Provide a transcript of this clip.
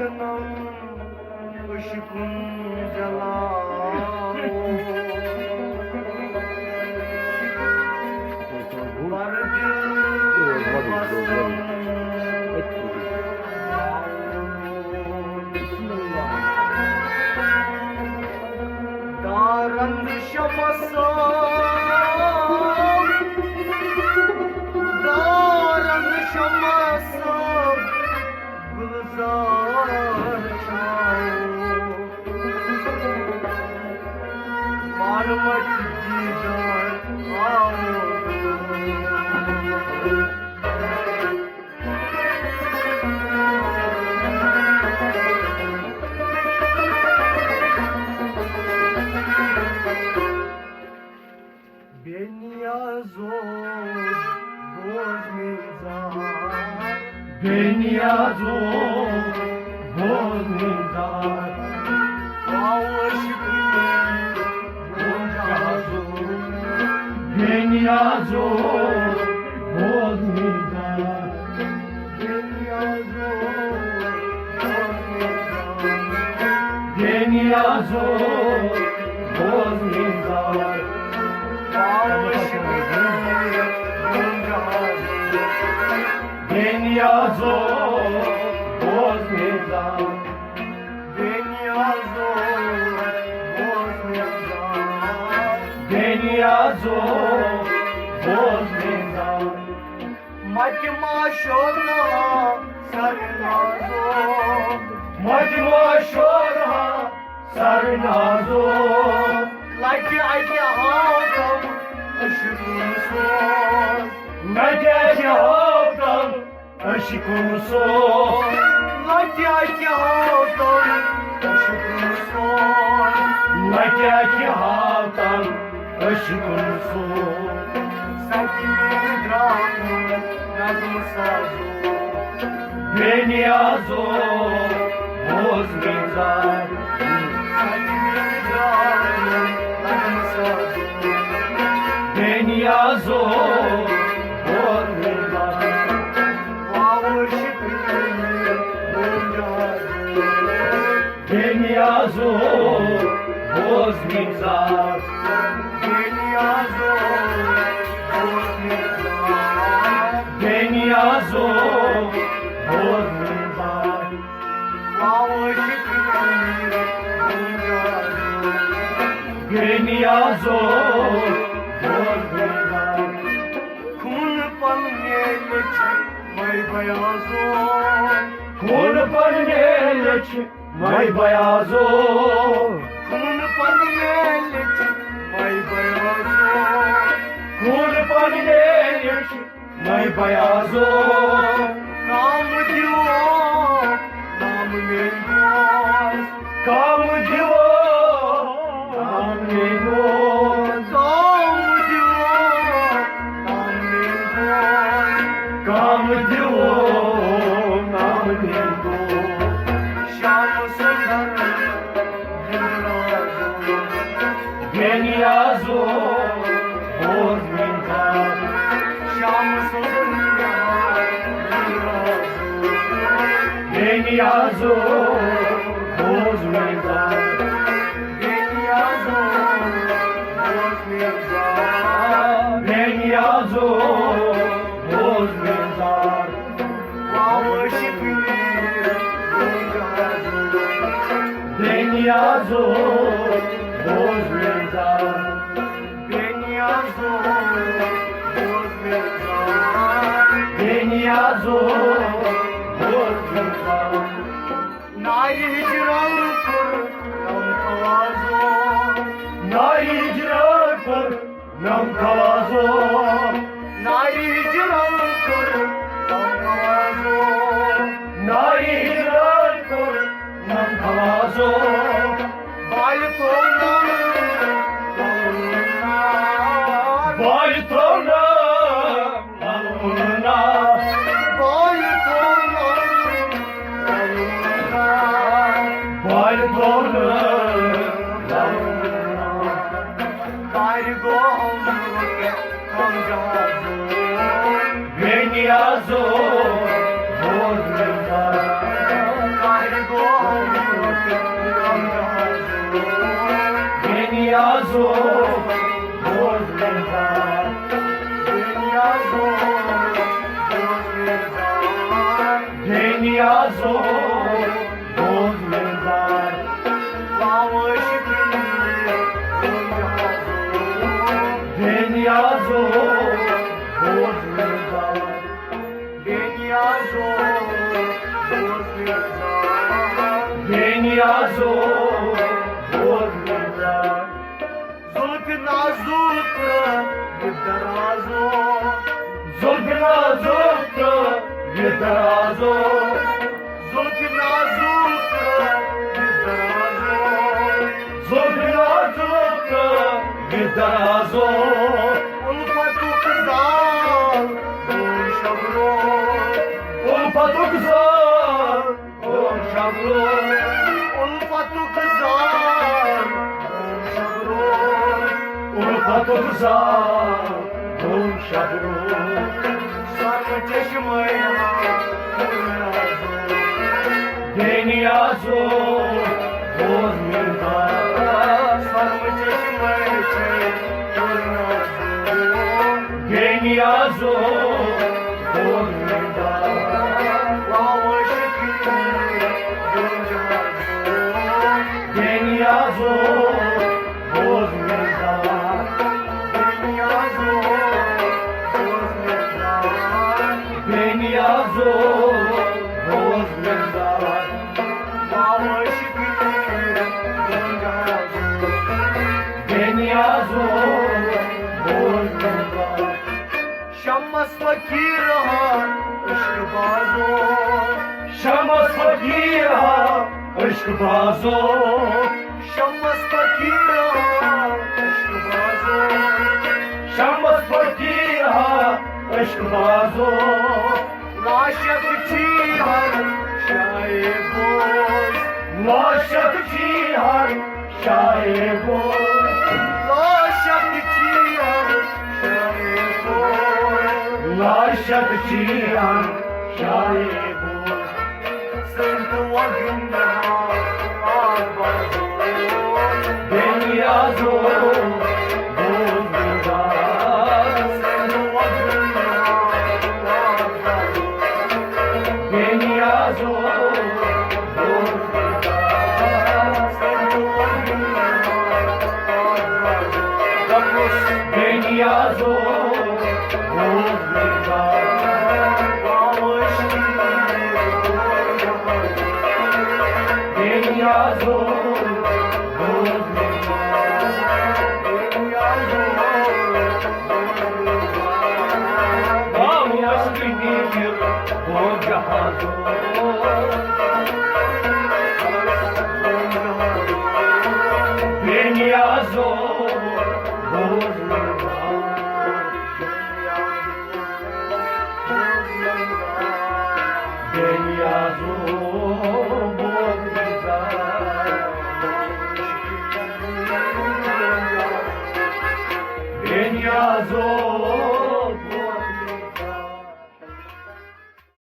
şebnem ışıkın celao vardı basın daran şamasam gülzar çao marmat didar आओ Beniazor, Bozmizar, Beniazor, Bozmizar, Beniazor, Bozmizar, Beniazor, Bozmizar, Beniazor, Bozmizar, Matma şorna sarnazo, Matma şora sarnazo, Laki hatam ışıkın son, Nece hatam aşkım son, Laki hatam ışıkın son, Nece hatam aşkım son, Sanki bir dram nazım sazo, Beniazor, Bozmizar, Sanki bir dram nazım sazo, Beniazor, Bozmizar, Beniazor, Bozmizar, Beniazor, Bozmizar, Beniazor, Bozmizar, Kurbanelek, may bayazor, Kurbanelek, may bayazor, Nam diyor, nam mendoz, Kam divo, nam mendoz, nam diyor, nam mendoz, Kam divo, nam mendoz, Şam sözler yıllar, Beniazor, Bozmizar, Şam sözler yıllar, Beniazor, Bozmizar, Beniazor, Bozmizar, Beniazor, Bozmizar, Beniazor, Bozmizar, Nari hicran kur nam kavazo, Nari hicran kur nam kavazo, Nari hicran kur nam kavazo, Nari hicran kur nam kavazo, Bal tonam Bal tonam laluna, Bal tonam Bal tonam laluna, Kargo Beniazor, Bozmizar, Kargo zor, boz mezar. Dünya zor, boz mezar. Dünya zor, boz mezar. Lamış günü, dünya zor. Dünya zor, boz mezar. Dünya zor, boz mezar. Dünya zor, boz mezar. Zulfü nazuktu, müpterazo. Zulfü nazuktu, müpterazo. Zulfü nazuktu, müpterazo. Zulfü nazuktu, müpterazo. Ulfatu kızal, şabro. Ulfatu güzel, şabro. Ulfatu kızal, şabro. Ulfatu güzel, şabro. Sarı çeşmeye, Dünya zor, boz mezar. sarı çeşmeye, Dünya zor, boz mezar. lamış günü, Dünya zor, boz mezar. dünya zor, boz mezar. Dünya zor, boz mezar. Lamış günü, Dünya zor, boz mezar. Şammas fakir han, ışkı bazo. Şamas fakir ha, ışk bazo. Şammas fakir han, ışkı bazo. Şamas fakir ha, ışk bazo. Laşak çihan, şair boz. Laşak çihan, şair boz. Laşak çihan, şair boz. Laşak çihan, şair boz. Sıntı vakında ağbazo. Dünya zor, boz mezar. Sıntı vakında ağbazo. Dünya zor, boz mezar. Sıntı vakında ağbazo. Rapus, Dünya zor, boz mezar. lamış günü, Dünya zor,